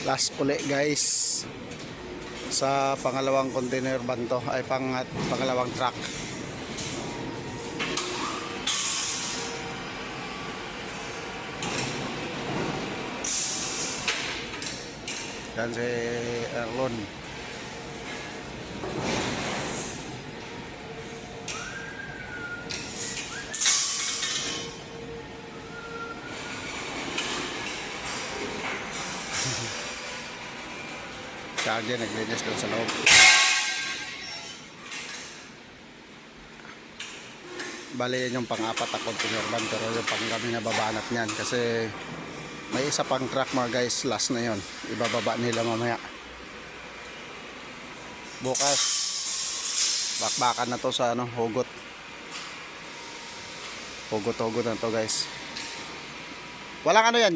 Last uli guys sa pangalawang container van to, ay pangalawang truck. Yan si Erlon. Siya din naglinis doon sa loob. Bali yan yung pang-apat na container van, pero yung pang-kami na babanat niyan kasi may isa pang truck mga guys, last na yon, ibababa nila mamaya. Bukas bakbakan na to sa hugot na to guys. Walang ano yan,